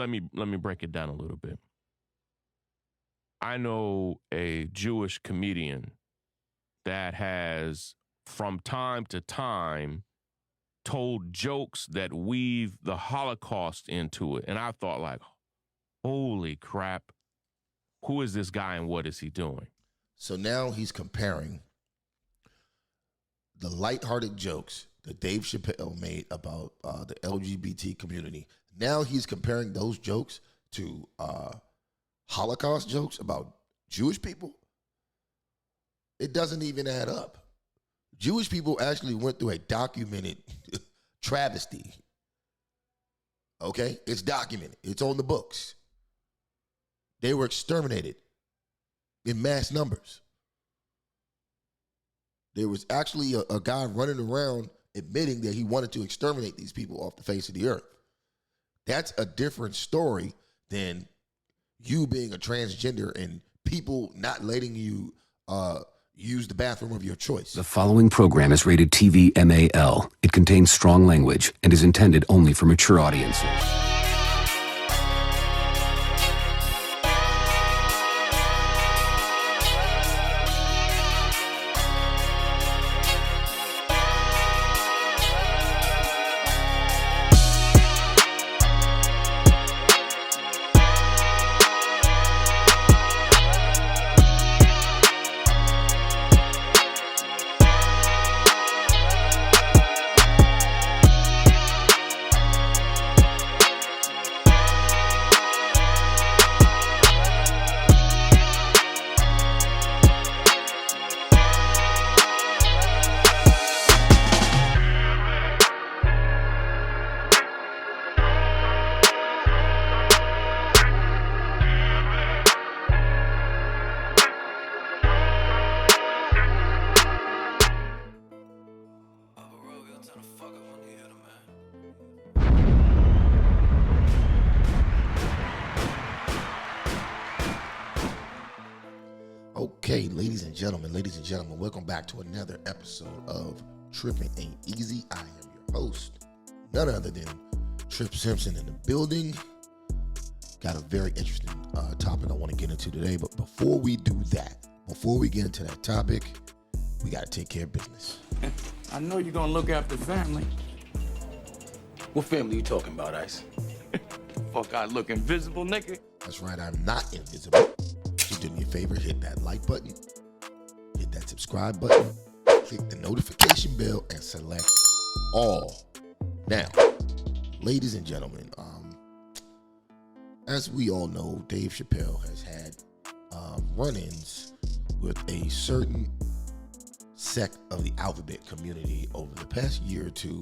let me break it down a little bit. I know a Jewish comedian that has, from time to time, told jokes that weave the Holocaust into it. And I thought, like, holy crap, who is this guy and what is he doing? So now he's comparing the lighthearted jokes that Dave Chappelle made about the LGBT community. Now he's comparing those jokes to Holocaust jokes about Jewish people. It doesn't even add up. Jewish people actually went through a documented travesty. Okay? It's documented. It's on the books. They were exterminated in mass numbers. There was actually a guy running around admitting that he wanted to exterminate these people off the face of the earth. That's a different story than you being a transgender and people not letting you use the bathroom of your choice. The following program is rated TV MAL. It contains strong language and is intended only for mature audiences. Okay, ladies and gentlemen, welcome back to another episode of Trippin Aint Easy. I am your host, none other than Tripp Simpson in the building. Got a very interesting topic I want to get into today, but before we do that, before we get into that topic, we got to take care of business. I know you're gonna look after family. What family you talking about, Ice? Fuck, I look invisible, nigga. That's right, I'm not invisible. Just do me a favor, hit that like button, hit that subscribe button, click the notification bell, and select all. Now, ladies and gentlemen, as we all know, Dave Chappelle has had run-ins with a certain sect of the alphabet community over the past year or two,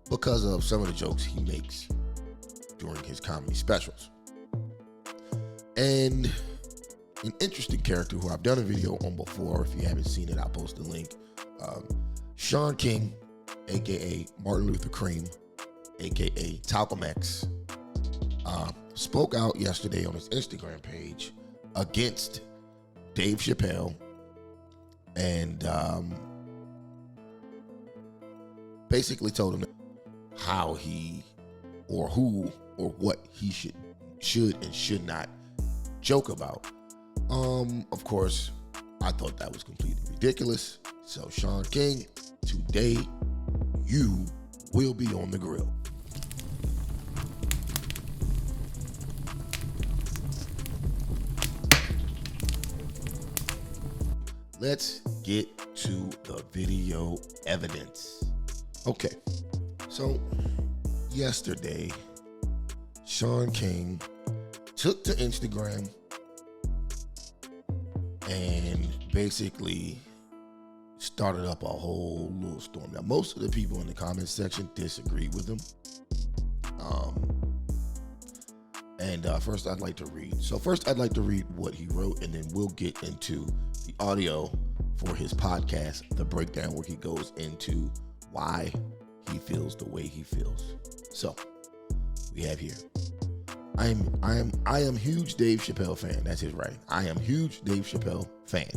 because of some of the jokes he makes during his comedy specials. And an interesting character who I've done a video on before, if you haven't seen it, I'll post a link. Sean King, aka Martin Luther Cream, aka Talcum X, spoke out yesterday on his Instagram page against Dave Chappelle and basically told him how he or who or what he should and should not joke about. Of course, I thought that was completely ridiculous. So Sean King, today you will be on the grill. Let's get to the video evidence. Okay, so yesterday, Sean King took to Instagram and basically started up a whole little storm. Now, most of the people in the comment section disagree with him. First I'd like to read what he wrote, and then we'll get into the audio for his podcast, The Breakdown, where he goes into why he feels the way he feels. So, we have here. I am huge Dave Chappelle fan. That's his writing. I am huge Dave Chappelle fan.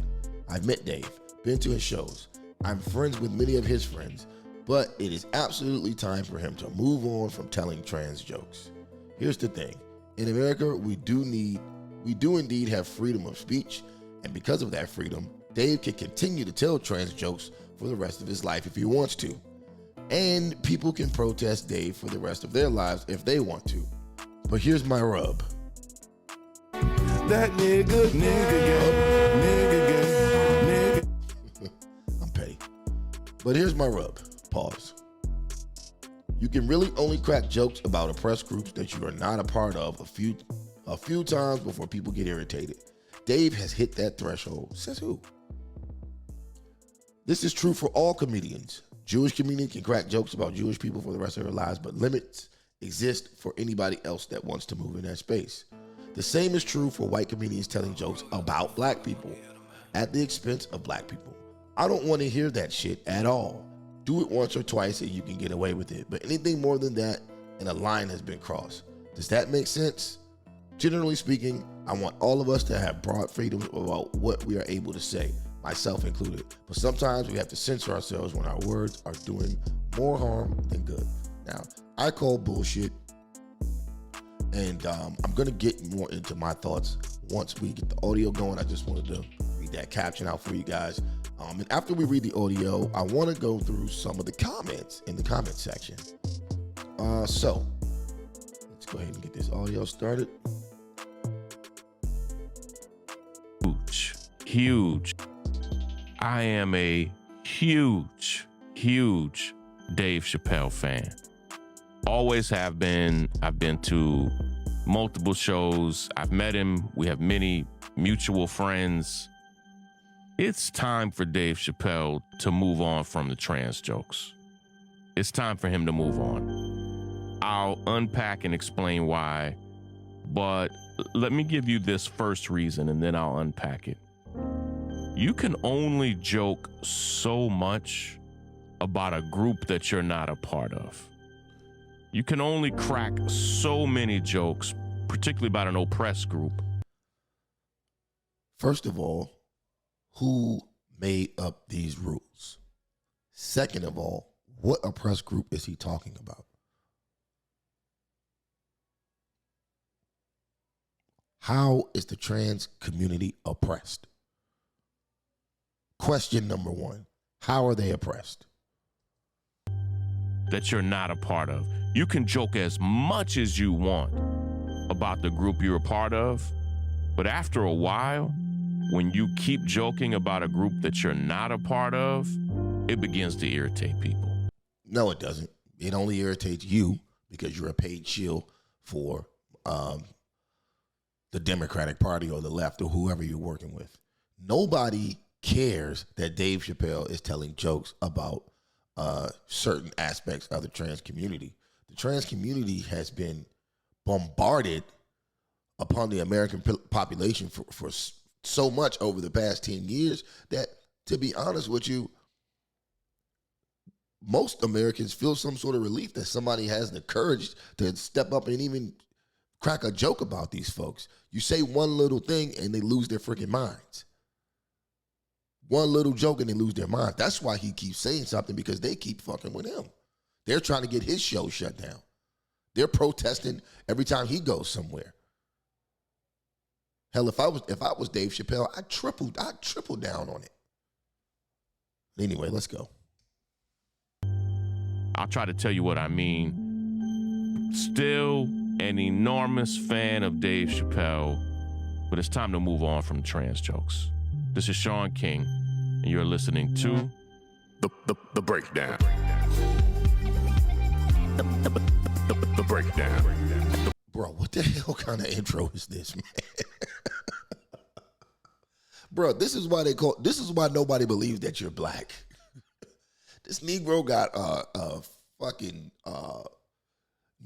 I've met Dave, been to his shows. I'm friends with many of his friends, But it is absolutely time for him to move on from telling trans jokes. Here's the thing. In America, we do indeed have freedom of speech, and because of that freedom, Dave can continue to tell trans jokes for the rest of his life if he wants to. And people can protest Dave for the rest of their lives if they want to. But here's my rub. That nigga gay. I'm petty. But here's my rub. Pause. You can really only crack jokes about oppressed groups that you are not a part of a few times before people get irritated. Dave has hit that threshold. Says who? This is true for all comedians. Jewish comedian can crack jokes about Jewish people for the rest of their lives, but limits exist for anybody else that wants to move in that space. The same is true for white comedians telling jokes about black people at the expense of black people. I don't want to hear that shit at all. Do it once or twice and you can get away with it. But anything more than that, and a line has been crossed. Does that make sense? Generally speaking, I want all of us to have broad freedom about what we are able to say, myself included. But sometimes we have to censor ourselves when our words are doing more harm than good. Now, I call bullshit, and I'm going to get more into my thoughts once we get the audio going. I just wanted to read that caption out for you guys. And after we read the audio, I want to go through some of the comments in the comment section. So, let's go ahead and get this audio started. Huge. I am a huge Dave Chappelle fan. Always have been. I've been to multiple shows. I've met him. We have many mutual friends. It's time for Dave Chappelle to move on from the trans jokes. It's time for him to move on. I'll unpack and explain why, but let me give you this first reason and then I'll unpack it. You can only joke so much about a group that you're not a part of. You can only crack so many jokes, particularly about an oppressed group. First of all, who made up these rules? Second of all, what oppressed group is he talking about? How is the trans community oppressed? Question number one, how are they oppressed? That you're not a part of. You can joke as much as you want about the group you're a part of, but after a while, when you keep joking about a group that you're not a part of, it begins to irritate people. No, it doesn't. It only irritates you because you're a paid shill for the Democratic Party or the left or whoever you're working with. Nobody cares that Dave Chappelle is telling jokes about certain aspects of the trans community. The trans community has been bombarded upon the American population for so much over the past 10 years that, to be honest with you, most Americans feel some sort of relief that somebody has the courage to step up and even crack a joke about these folks. You say one little thing and they lose their freaking minds. One little joke and they lose their mind. That's why he keeps saying something, because they keep fucking with him. They're trying to get his show shut down. They're protesting every time he goes somewhere. Hell, if I was Dave Chappelle, I'd triple down on it. Anyway, let's go. I'll try to tell you what I mean. Still an enormous fan of Dave Chappelle, but it's time to move on from trans jokes. This is Sean King, and you're listening to The Breakdown. The Breakdown. Bro, what the hell kind of intro is this, man? Bro, this is why nobody believes that you're black. This Negro got a fucking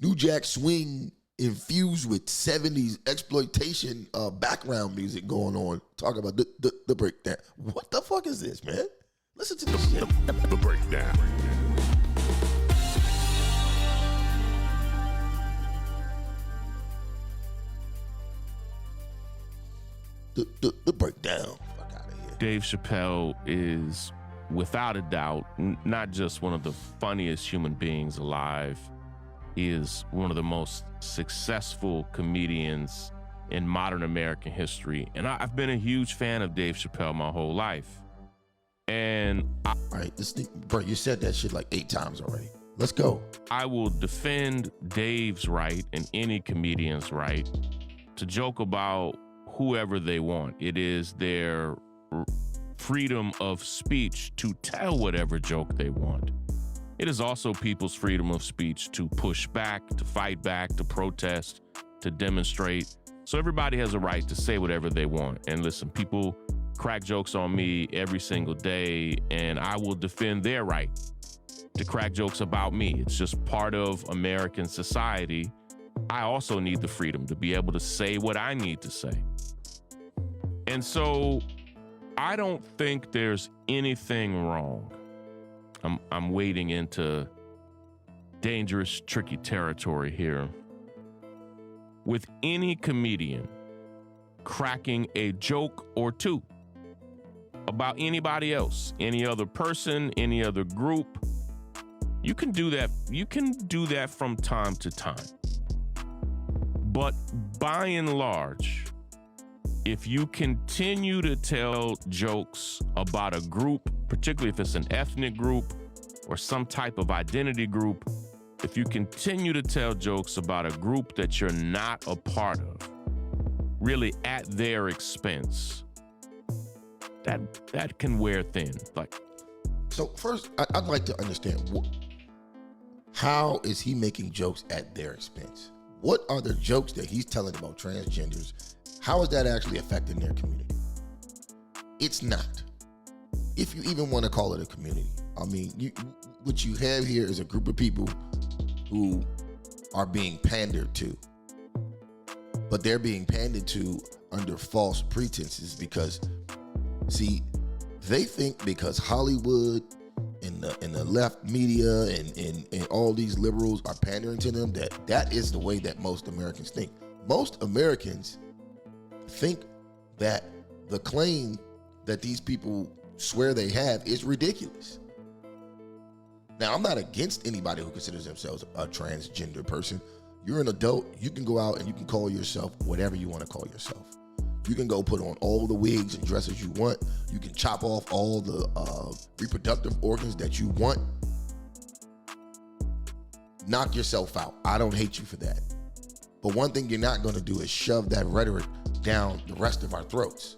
New Jack Swing infused with 70s exploitation background music going on, talking about the breakdown. What the fuck is this, man? Listen to this shit. The Breakdown. The breakdown. Fuck out of here. Dave Chappelle is without a doubt, not just one of the funniest human beings alive, he is one of the most successful comedians in modern American history. And I've been a huge fan of Dave Chappelle my whole life. And All right, bro, you said that shit like 8 times already. Let's go. I will defend Dave's right and any comedian's right to joke about whoever they want. It is their freedom of speech to tell whatever joke they want. It is also people's freedom of speech to push back, to fight back, to protest, to demonstrate. So everybody has a right to say whatever they want. And listen, people crack jokes on me every single day, and I will defend their right to crack jokes about me. It's just part of American society. I also need the freedom to be able to say what I need to say. And so I don't think there's anything wrong. I'm wading into dangerous, tricky territory here with any comedian cracking a joke or two about anybody else, any other person, any other group. You can do that. You can do that from time to time. But by and large, if you continue to tell jokes about a group, particularly if it's an ethnic group or some type of identity group, if you continue to tell jokes about a group that you're not a part of, really at their expense, that can wear thin. Like, So first, I'd like to understand, how is he making jokes at their expense? What are the jokes that he's telling about transgenders? How is that actually affecting their community? It's not. If you even want to call it a community. I mean, what you have here is a group of people who are being pandered to. But they're being pandered to under false pretenses because, see, they think because Hollywood and the left media and all these liberals are pandering to them, that is the way that most Americans think. Most Americans think that the claim that these people swear they have is ridiculous. Now, I'm not against anybody who considers themselves a transgender person. You're an adult. You can go out and you can call yourself whatever you want to call yourself. You can go put on all the wigs and dresses you want. You can chop off all the reproductive organs that you want. Knock yourself out. I don't hate you for that. But one thing you're not going to do is shove that rhetoric down the rest of our throats.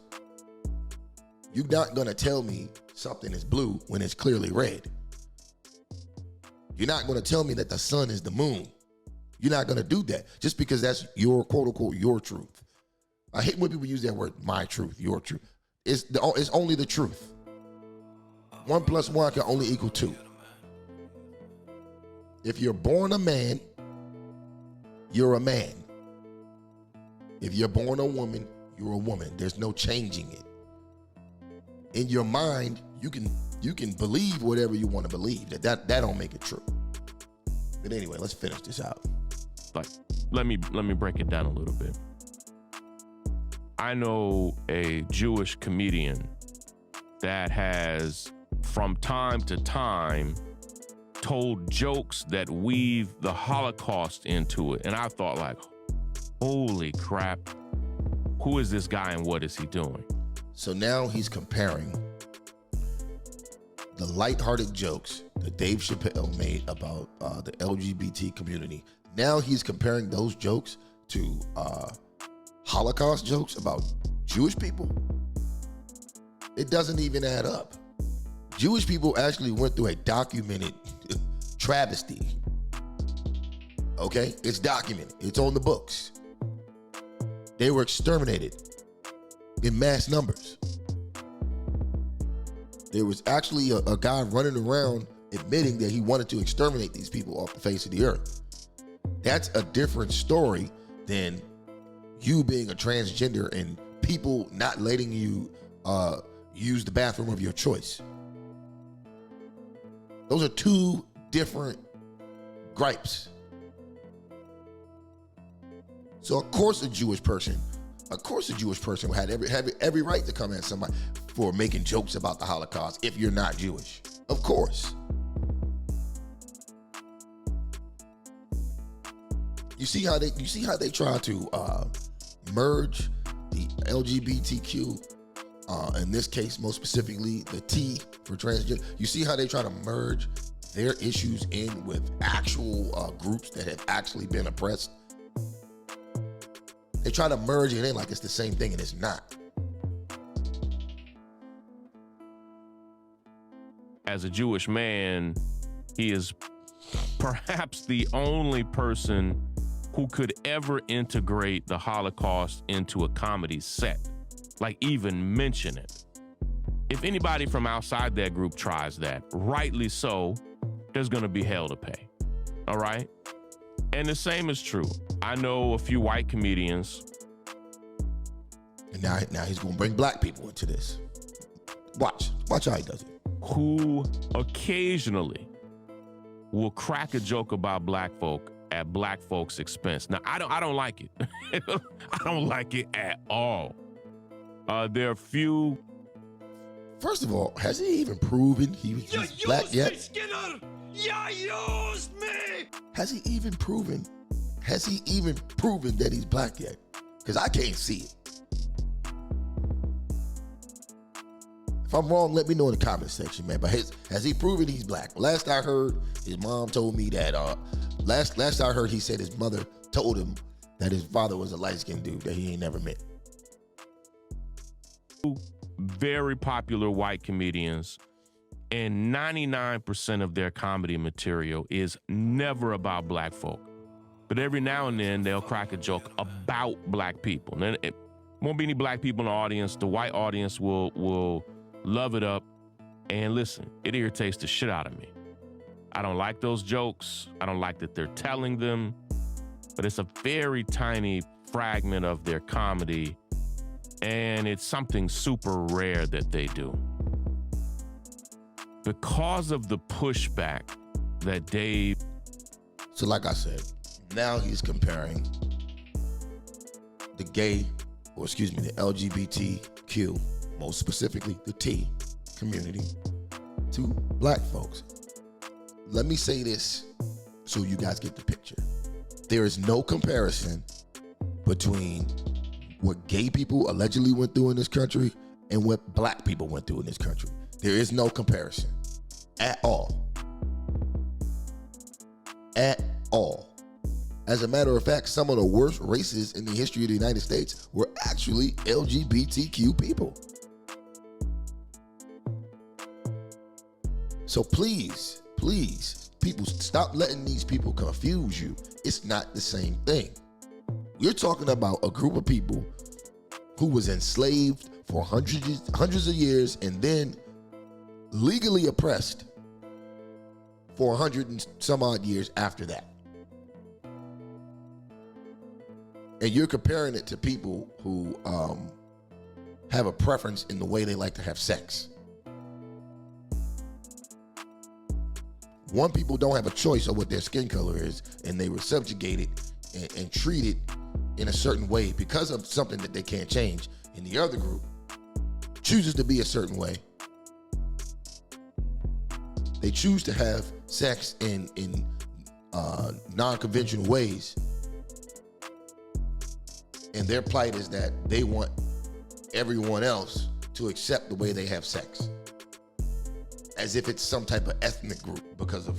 You're not going to tell me something is blue when it's clearly red. You're not going to tell me that the sun is the moon. You're not going to do that just because that's your quote unquote your truth. I hate when people use that word, my truth, your truth. It's only the truth. 1 + 1 can only equal 2. If you're born a man, you're a man. If you're born a woman, you're a woman. There's no changing it. In your mind, you can believe whatever you want to believe. That don't make it true. But anyway, let's finish this out. like, let me break it down a little bit. I know a Jewish comedian that has, from time to time, told jokes that weave the Holocaust into it. And I thought, like, holy crap, who is this guy and what is he doing? So now he's comparing the lighthearted jokes that Dave Chappelle made about the LGBT community. Now he's comparing those jokes to Holocaust jokes about Jewish people. It doesn't even add up. Jewish people actually went through a documented travesty. Okay? It's documented. It's on the books. They were exterminated in mass numbers. There was actually a guy running around admitting that he wanted to exterminate these people off the face of the earth. That's a different story than you being a transgender and people not letting you use the bathroom of your choice. Those are two different gripes. So of course a Jewish person had every right to come at somebody. for making jokes about the Holocaust if you're not Jewish. Of course. You see how they try to merge the LGBTQ, in this case, most specifically the T for transgender. You see how they try to merge their issues in with actual groups that have actually been oppressed. They try to merge it in like it's the same thing, and it's not. As a Jewish man, he is perhaps the only person who could ever integrate the Holocaust into a comedy set, like even mention it. If anybody from outside that group tries that, rightly so, there's gonna be hell to pay, all right? And the same is true. I know a few white comedians. And now he's gonna bring black people into this. Watch how he does it. Who occasionally will crack a joke about black folk at black folks' expense. Now, I don't like it. I don't like it at all. There are few. First of all, has he even proven he's black yet? Skinner! You used me! Has he even proven that he's black yet? Because I can't see it. If I'm wrong, let me know in the comment section, man. But has he proven he's black? Last I heard, his mom told me that, last I heard, he said his mother told him that his father was a light-skinned dude that he ain't never met. Very popular white comedians, and 99% of their comedy material is never about black folk. But every now and then, they'll crack a joke about black people. And it won't be any black people in the audience. The white audience will love it up. And listen, it irritates the shit out of me. I don't like those jokes. I don't like that they're telling them. But it's a very tiny fragment of their comedy. And it's something super rare that they do. Because of the pushback that Dave... So like I said, now he's comparing the the LGBTQ, most specifically the T community, to black folks. Let me say this so you guys get the picture. There is no comparison between what gay people allegedly went through in this country and what black people went through in this country. There is no comparison at all. At all. As a matter of fact, some of the worst races in the history of the United States were actually LGBTQ people. So please, people, stop letting these people confuse you. It's not the same thing. We're talking about a group of people who was enslaved for hundreds of years and then legally oppressed for 100 and some odd years after that. And you're comparing it to people who have a preference in the way they like to have sex. One, people don't have a choice of what their skin color is, and they were subjugated and treated in a certain way because of something that they can't change. And the other group chooses to be a certain way. They choose to have sex in non-conventional ways. And their plight is that they want everyone else to accept the way they have sex, as if it's some type of ethnic group because of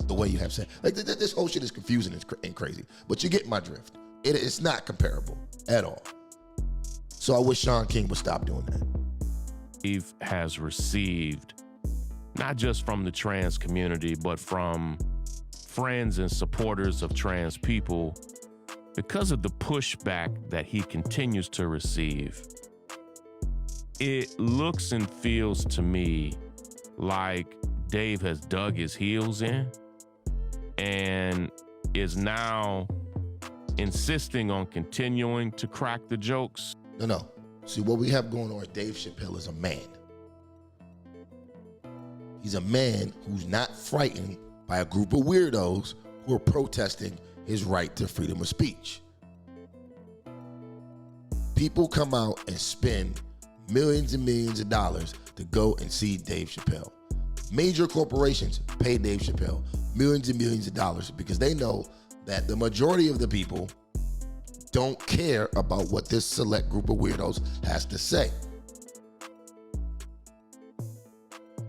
the way you have sex. Like this whole shit is confusing and crazy, but you get my drift. It's not comparable at all. So I wish Sean King would stop doing that. Dave has received, not just from the trans community, but from friends and supporters of trans people, because of the pushback that he continues to receive. It looks and feels to me like Dave has dug his heels in and is now insisting on continuing to crack the jokes. No. See, what we have going on with Dave Chappelle is a man. He's a man who's not frightened by a group of weirdos who are protesting his right to freedom of speech. People come out and spend millions and millions of dollars to go and see Dave Chappelle. Major corporations pay Dave Chappelle millions and millions of dollars because they know that the majority of the people don't care about what this select group of weirdos has to say.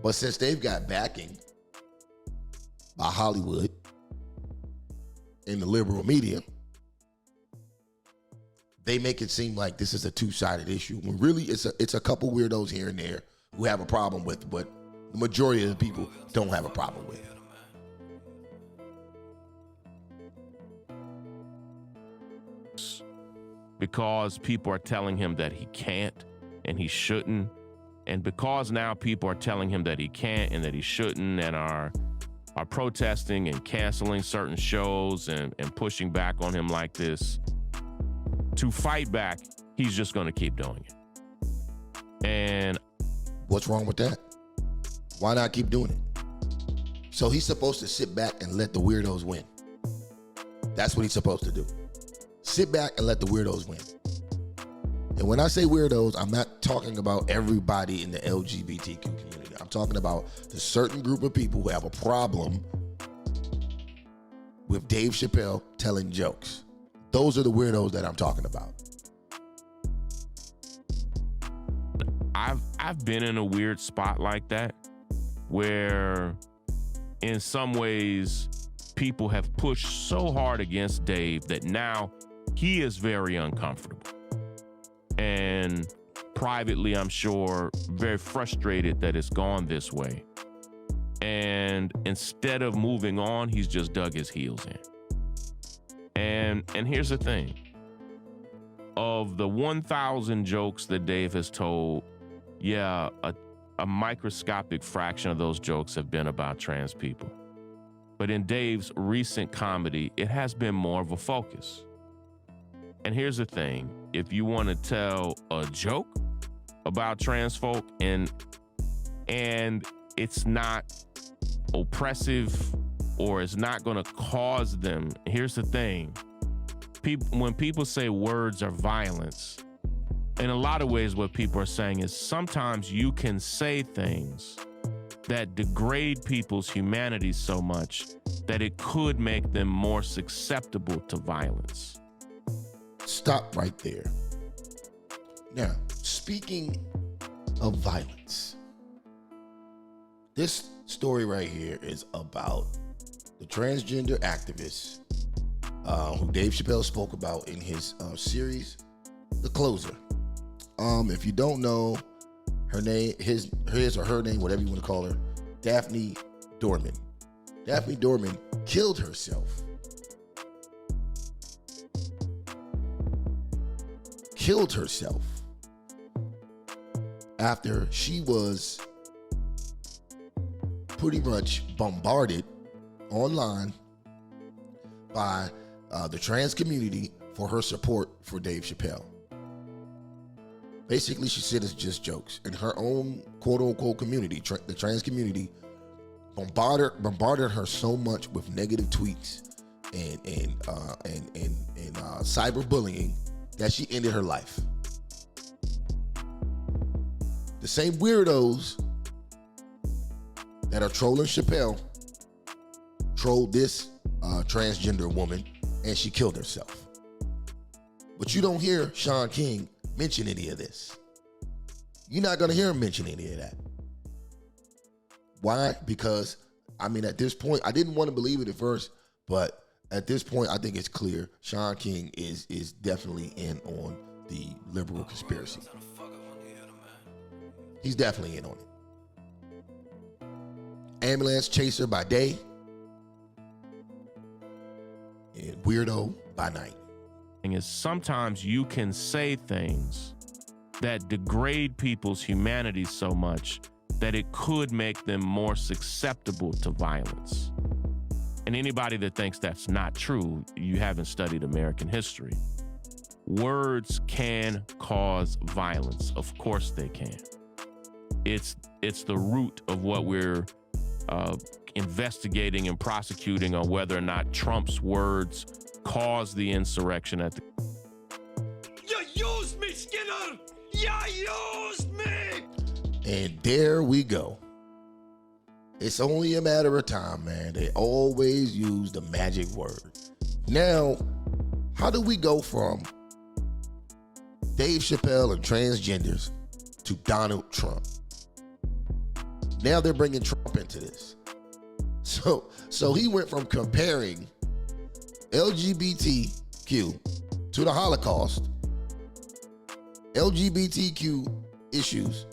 But since they've got backing by Hollywood and the liberal media, they make it seem like this is a two-sided issue, when really it's a couple weirdos here and there who have a problem with what the majority of the people don't have a problem with. Because people are telling him that he can't and he shouldn't, and because now people are telling him that he can't and that he shouldn't and are protesting and canceling certain shows and pushing back on him like this, to fight back, he's just going to keep doing it. And what's wrong with that? Why not keep doing it? So he's supposed to sit back and let the weirdos win. That's what he's supposed to do. Sit back and let the weirdos win. And when I say weirdos, I'm not talking about everybody in the LGBTQ community. I'm talking about the certain group of people who have a problem with Dave Chappelle telling jokes. Those are the weirdos that I'm talking about. I've been in a weird spot like that where in some ways people have pushed so hard against Dave that now he is very uncomfortable. And privately, I'm sure, very frustrated that it's gone this way. And instead of moving on, he's just dug his heels in. And here's the thing. Of the 1,000 jokes that Dave has told, yeah, a microscopic fraction of those jokes have been about trans people. But in Dave's recent comedy, it has been more of a focus. And here's the thing. If you want to tell a joke about trans folk and it's not oppressive or it's not going to cause them, here's the thing. When people say words are violence, in a lot of ways what people are saying is sometimes you can say things that degrade people's humanity so much that it could make them more susceptible to violence. Stop right there. Now, speaking of violence, this story right here is about the transgender activist who Dave Chappelle spoke about in his series, The Closer. If you don't know her name, his or her name, whatever you want to call her, Daphne Dorman. Daphne Dorman killed herself. After she was pretty much bombarded online by the trans community for her support for Dave Chappelle. Basically, she said it's just jokes. And her own quote-unquote community, the trans community, bombarded her so much with negative tweets and cyberbullying that she ended her life. The same weirdos that are trolling Chappelle trolled this transgender woman, and she killed herself. But you don't hear Sean King mention any of this. You're not going to hear him mention any of that. Why? Because, I mean, at this point, I didn't want to believe it at first, but at this point, I think it's clear Sean King is definitely in on the liberal conspiracy. He's definitely in on it. Ambulance chaser by day and weirdo by night. Is sometimes you can say things that degrade people's humanity so much that it could make them more susceptible to violence. And anybody that thinks that's not true, you haven't studied American history. Words can cause violence. Of course they can. It's the root of what we're investigating and prosecuting on whether or not Trump's words caused the insurrection at the... You used me, Skinner! You used me! And there we go. It's only a matter of time, man. They always use the magic word. Now, how do we go from Dave Chappelle and transgenders to Donald Trump? Now they're bringing Trump into this. So he went from comparing LGBTQ to the Holocaust, LGBTQ issues,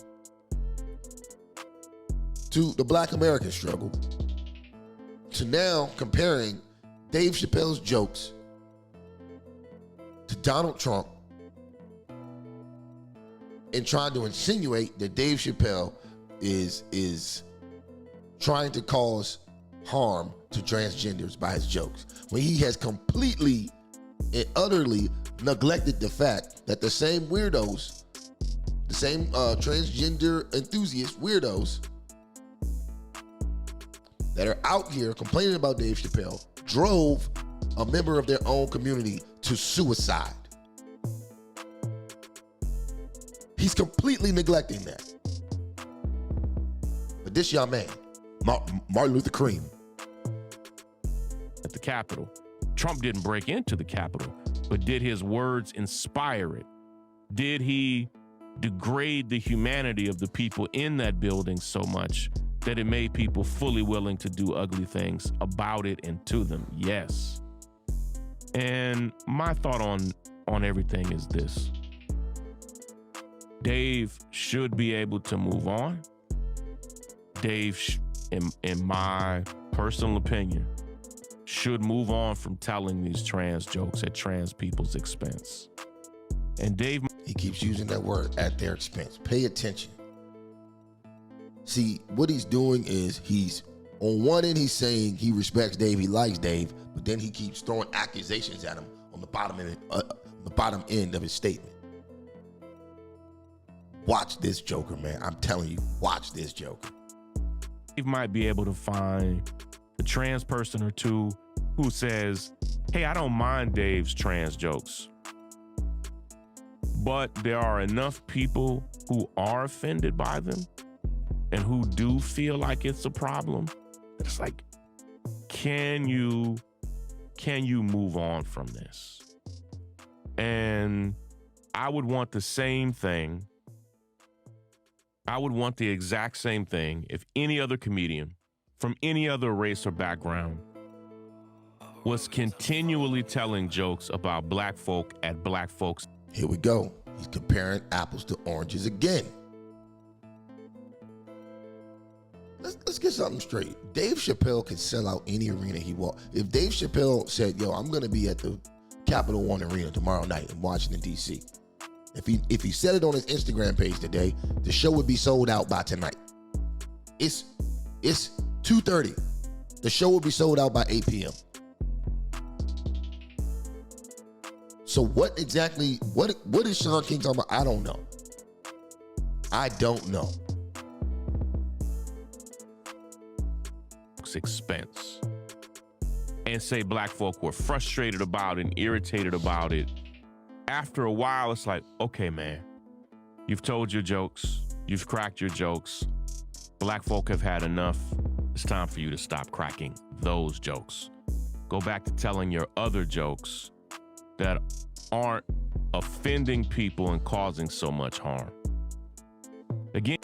to the Black American struggle, to now comparing Dave Chappelle's jokes to Donald Trump and trying to insinuate that Dave Chappelle is trying to cause harm to transgenders by his jokes, when he has completely and utterly neglected the fact that the same weirdos, the same transgender enthusiast weirdos that are out here complaining about Dave Chappelle drove a member of their own community to suicide. He's completely neglecting that. But this young man, Martin Luther King, at the Capitol. Trump didn't break into the Capitol, but did his words inspire it? Did he degrade the humanity of the people in that building so much that it made people fully willing to do ugly things about it and to them? Yes. And my thought on everything is this. Dave should be able to move on. Dave, in my personal opinion, should move on from telling these trans jokes at trans people's expense. And Dave... He keeps using that word, at their expense. Pay attention. See, what he's doing is he's, on one end, he's saying he respects Dave, he likes Dave, but then he keeps throwing accusations at him on the bottom end of his statement. Watch this joker, man. I'm telling you, watch this joker. Dave might be able to find a trans person or two who says, hey, I don't mind Dave's trans jokes, but there are enough people who are offended by them and who do feel like it's a problem. It's like, can you move on from this? And I would want the same thing. I would want the exact same thing if any other comedian from any other race or background was continually telling jokes about black folk at black folks. Here we go. He's comparing apples to oranges again. Let's get something straight. Dave Chappelle can sell out any arena he wants. If Dave Chappelle said, yo, I'm going to be at the Capital One Arena tomorrow night in Washington, D.C., if he said it on his Instagram page today, the show would be sold out by tonight. It's 2:30. The show will be sold out by 8 p.m. So what exactly, what is Sean King talking about? I don't know. I don't know. Expense. And say black folk were frustrated about it and irritated about it. After a while, it's like, okay, man, you've told your jokes, you've cracked your jokes. Black folk have had enough. It's time for you to stop cracking those jokes. Go back to telling your other jokes that aren't offending people and causing so much harm. Again,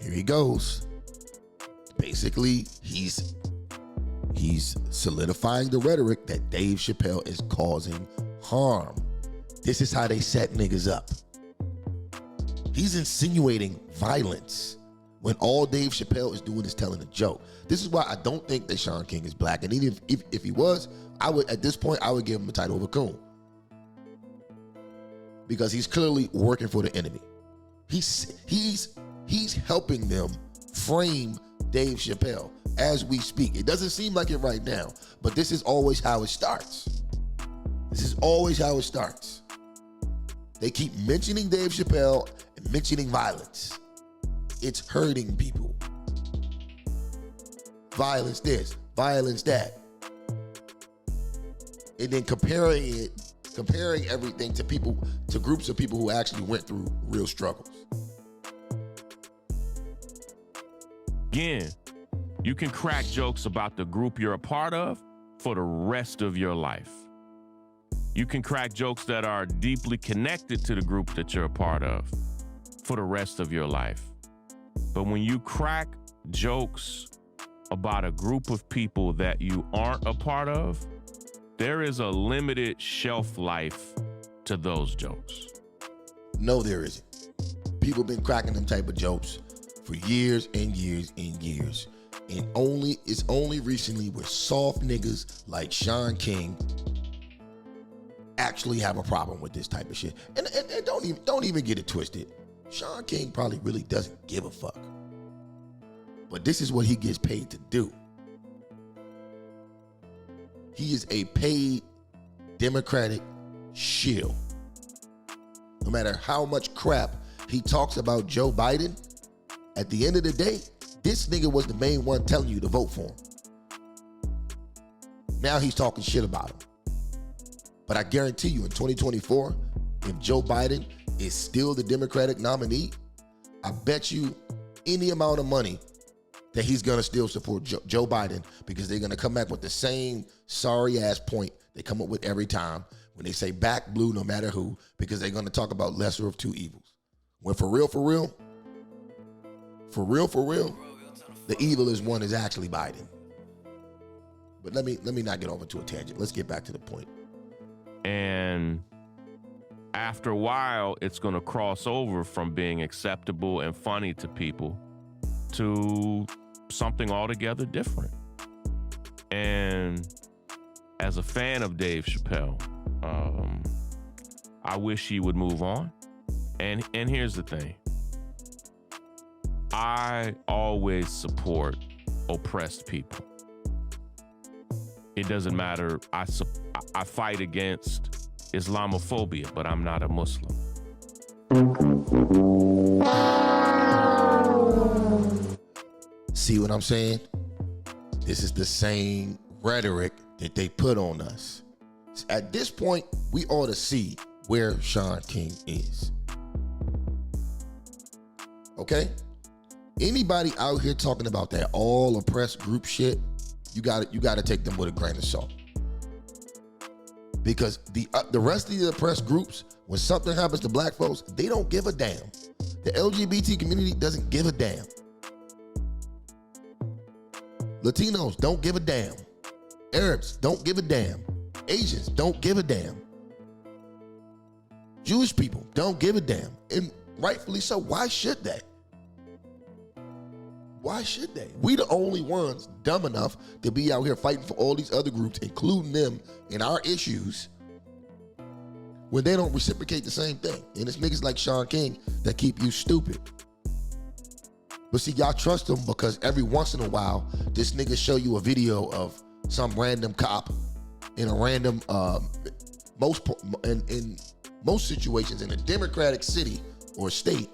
here he goes. Basically, he's solidifying the rhetoric that Dave Chappelle is causing harm. This is how they set niggas up. He's insinuating violence when all Dave Chappelle is doing is telling a joke. This is why I don't think that Sean King is black. And even if he was, I would, at this point, I would give him the title of a coon. Because he's clearly working for the enemy. He's helping them frame Dave Chappelle as we speak. It doesn't seem like it right now, but this is always how it starts. This is always how it starts. They keep mentioning Dave Chappelle and mentioning violence. It's hurting people. Violence this, violence that. And then comparing everything to people, to groups of people who actually went through real struggles. Again, you can crack jokes about the group you're a part of for the rest of your life. You can crack jokes that are deeply connected to the group that you're a part of for the rest of your life. But when you crack jokes about a group of people that you aren't a part of, there is a limited shelf life to those jokes. No, there isn't. People been cracking them type of jokes for years and years and years. And it's only recently where soft niggas like Sean King actually have a problem with this type of shit. And don't even get it twisted. Sean King probably really doesn't give a fuck. But this is what he gets paid to do. He is a paid Democratic shill. No matter how much crap he talks about Joe Biden, at the end of the day, this nigga was the main one telling you to vote for him. Now he's talking shit about him. But I guarantee you in 2024, if Joe Biden is still the Democratic nominee, I bet you any amount of money that he's gonna still support Joe Biden, because they're gonna come back with the same sorry ass point they come up with every time when they say back blue no matter who, because they're gonna talk about lesser of two evils. When for real, the evilest one is actually Biden. But let me not get over to a tangent. Let's get back to the point. And after a while, it's going to cross over from being acceptable and funny to people to something altogether different. And as a fan of Dave Chappelle, I wish he would move on. And here's the thing. I always support oppressed people. It doesn't matter. I fight against Islamophobia, but I'm not a Muslim. See what I'm saying? This is the same rhetoric that they put on us. At this point, we ought to see where Sean King is. Okay? Anybody out here talking about that all oppressed group shit, you got to take them with a grain of salt. Because the rest of the oppressed groups, when something happens to black folks, they don't give a damn. The LGBT community doesn't give a damn. Latinos don't give a damn. Arabs don't give a damn. Asians don't give a damn. Jewish people don't give a damn. And rightfully so. Why should they? Why should they? We the only ones dumb enough to be out here fighting for all these other groups, including them in our issues, when they don't reciprocate the same thing. And it's niggas like Sean King that keep you stupid. But see, y'all trust them because every once in a while, this nigga show you a video of some random cop in a random, in most situations in a Democratic city or state,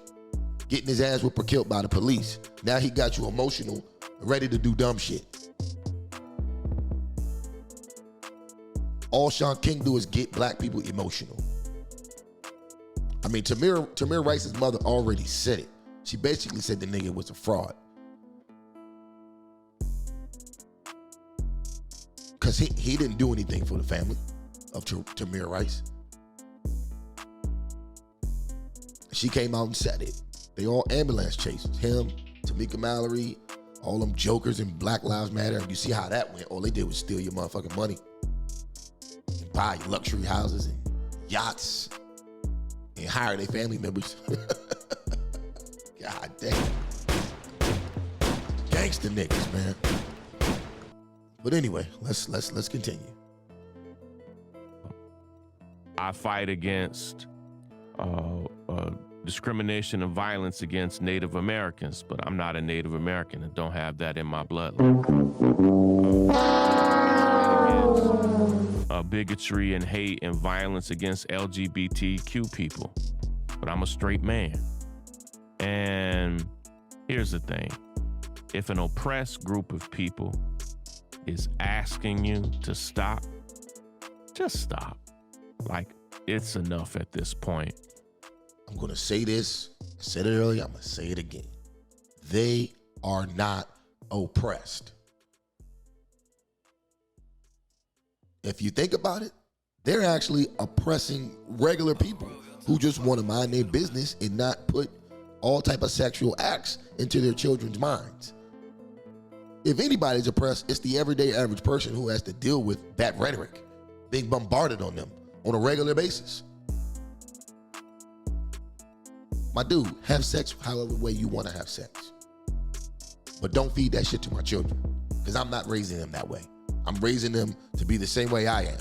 getting his ass whipped or killed by the police. Now he got you emotional, ready to do dumb shit. All Sean King do is get black people emotional. I mean, Tamir Rice's mother already said it. She basically said the nigga was a fraud. Because he didn't do anything for the family of Tamir Rice. She came out and said it. They all ambulance chasers. Him, Tamika Mallory, all them jokers in Black Lives Matter. And you see how that went. All they did was steal your motherfucking money and buy luxury houses and yachts and hire their family members. God damn. Gangster niggas, man. But anyway, let's continue. I fight against discrimination and violence against Native Americans, but I'm not a Native American and don't have that in my bloodline. Bigotry and hate and violence against LGBTQ people, but I'm a straight man. And here's the thing. If an oppressed group of people is asking you to stop, just stop. Like, it's enough at this point. I'm going to say this. I said it earlier. I'm going to say it again. They are not oppressed. If you think about it, they're actually oppressing regular people who just want to mind their business and not put all type of sexual acts into their children's minds. If anybody's oppressed, it's the everyday average person who has to deal with that rhetoric being bombarded on them on a regular basis. My dude, have sex however way you want to have sex. But don't feed that shit to my children, because I'm not raising them that way. I'm raising them to be the same way I am.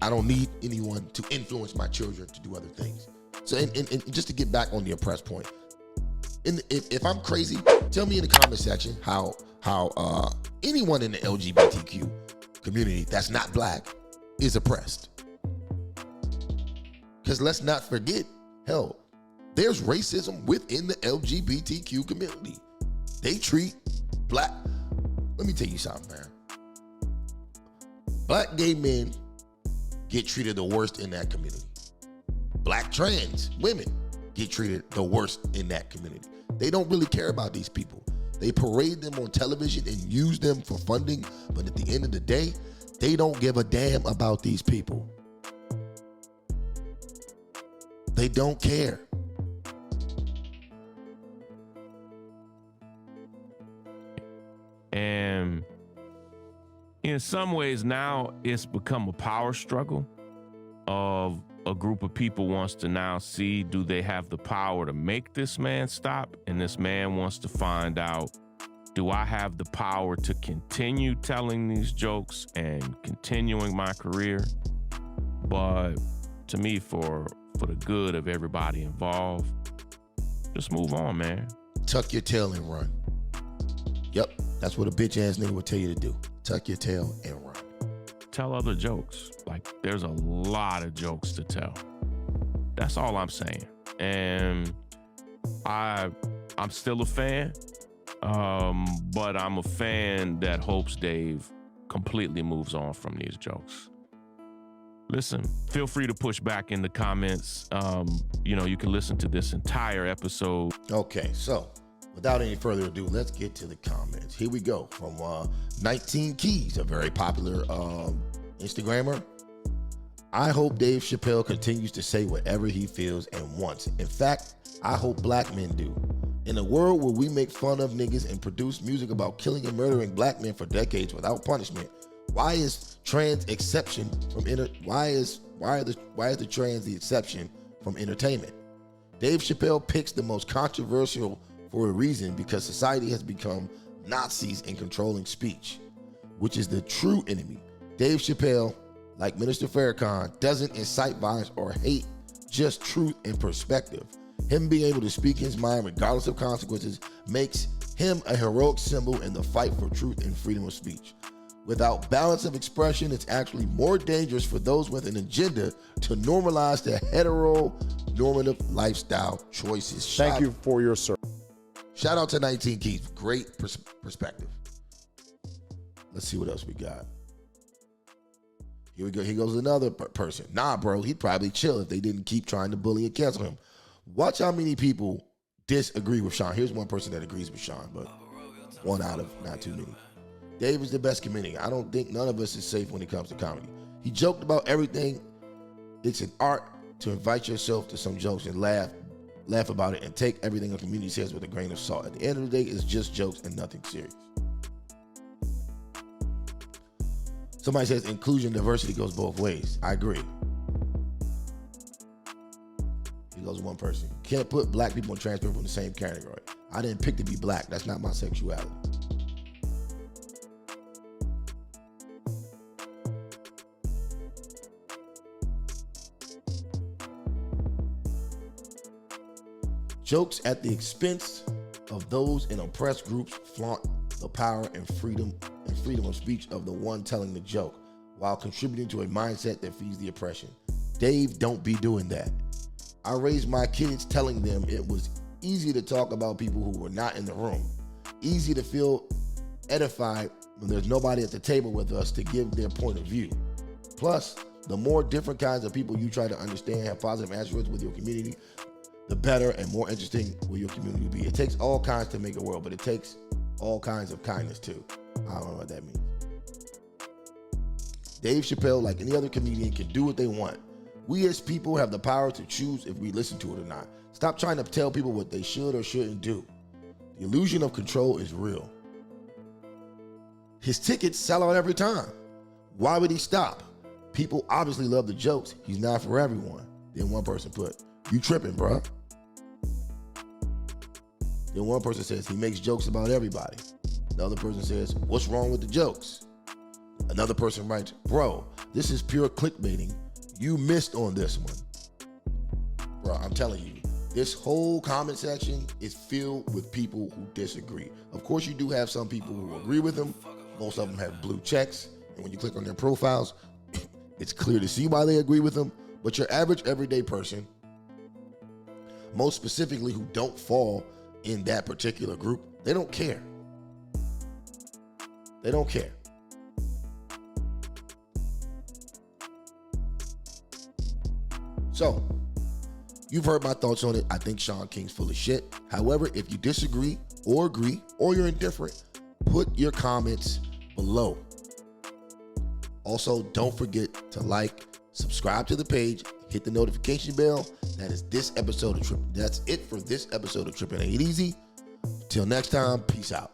I don't need anyone to influence my children to do other things. So, and just to get back on the oppressed point, if I'm crazy, tell me in the comment section how anyone in the LGBTQ community that's not black is oppressed. Because let's not forget, hell, there's racism within the LGBTQ community. They treat black, let me tell you something, man. Black gay men get treated the worst in that community. Black trans women get treated the worst in that community. They don't really care about these people. They parade them on television and use them for funding, but at the end of the day, they don't give a damn about these people. They don't care. And in some ways now it's become a power struggle of a group of people wants to now see, do they have the power to make this man stop? And this man wants to find out, do I have the power to continue telling these jokes and continuing my career? But to me, for the good of everybody involved, just move on, man. Tuck your tail and run. Yep, that's what a bitch ass nigga would tell you to do. Tuck your tail and run. Tell other jokes. Like, there's a lot of jokes to tell. That's all I'm saying. And I'm still a fan, but I'm a fan that hopes Dave completely moves on from these jokes. Listen, feel free to push back in the comments. You can listen to this entire episode. Okay, so without any further ado, let's get to the comments. Here we go from 19 Keys, a very popular Instagrammer. I hope Dave Chappelle continues to say whatever he feels and wants. In fact, I hope black men do. In a world where we make fun of niggas and produce music about killing and murdering black men for decades without punishment, why is trans exception from why is the trans the exception from entertainment? Dave Chappelle picks the most controversial for a reason, because society has become Nazis in controlling speech, which is the true enemy. Dave Chappelle, like Minister Farrakhan, doesn't incite violence or hate, just truth and perspective. Him being able to speak his mind regardless of consequences makes him a heroic symbol in the fight for truth and freedom of speech. Without balance of expression, it's actually more dangerous for those with an agenda to normalize their heteronormative lifestyle choices. Thank you for your service. Shout out to 19 Keys. Great perspective. Let's see what else we got. Here we go. Here goes another person. Nah, bro, he'd probably chill if they didn't keep trying to bully and cancel him. Watch how many people disagree with Sean. Here's one person that agrees with Sean, but one out of not too many. Dave is the best comedian. I don't think none of us is safe when it comes to comedy. He joked about everything. It's an art to invite yourself to some jokes and laugh about it and take everything a comedian says with a grain of salt. At the end of the day, it's just jokes and nothing serious. Somebody says inclusion and diversity goes both ways. I agree. Here goes one person. Can't put black people and trans people in the same category. I didn't pick to be black. That's not my sexuality. Jokes at the expense of those in oppressed groups flaunt the power and freedom of speech of the one telling the joke, while contributing to a mindset that feeds the oppression. Dave, don't be doing that. I raised my kids telling them it was easy to talk about people who were not in the room, easy to feel edified when there's nobody at the table with us to give their point of view. Plus, the more different kinds of people you try to understand have positive attributes with your community, the better and more interesting will your community be. It takes all kinds to make a world, but it takes all kinds of kindness too. I don't know what that means. Dave Chappelle, like any other comedian, can do what they want. We as people have the power to choose if we listen to it or not. Stop trying to tell people what they should or shouldn't do. The illusion of control is real. His tickets sell out every time. Why would he stop? People obviously love the jokes. He's not for everyone. Then one person put, "You tripping, bruh." Then one person says, "He makes jokes about everybody." Another person says, "What's wrong with the jokes?" Another person writes, "Bro, this is pure clickbaiting. You missed on this one." Bro, I'm telling you, this whole comment section is filled with people who disagree. Of course, you do have some people who agree with him. Most of them have blue checks. And when you click on their profiles, it's clear to see why they agree with him. But your average everyday person, most specifically who don't fall in that particular group, they don't care. They don't care. So, you've heard my thoughts on it. I think Sean King's full of shit. However, if you disagree or agree or you're indifferent, put your comments below. Also, don't forget to like, subscribe to the page, hit the notification bell. That's it for this episode of Trippin' Ain't Easy. Till next time, peace out.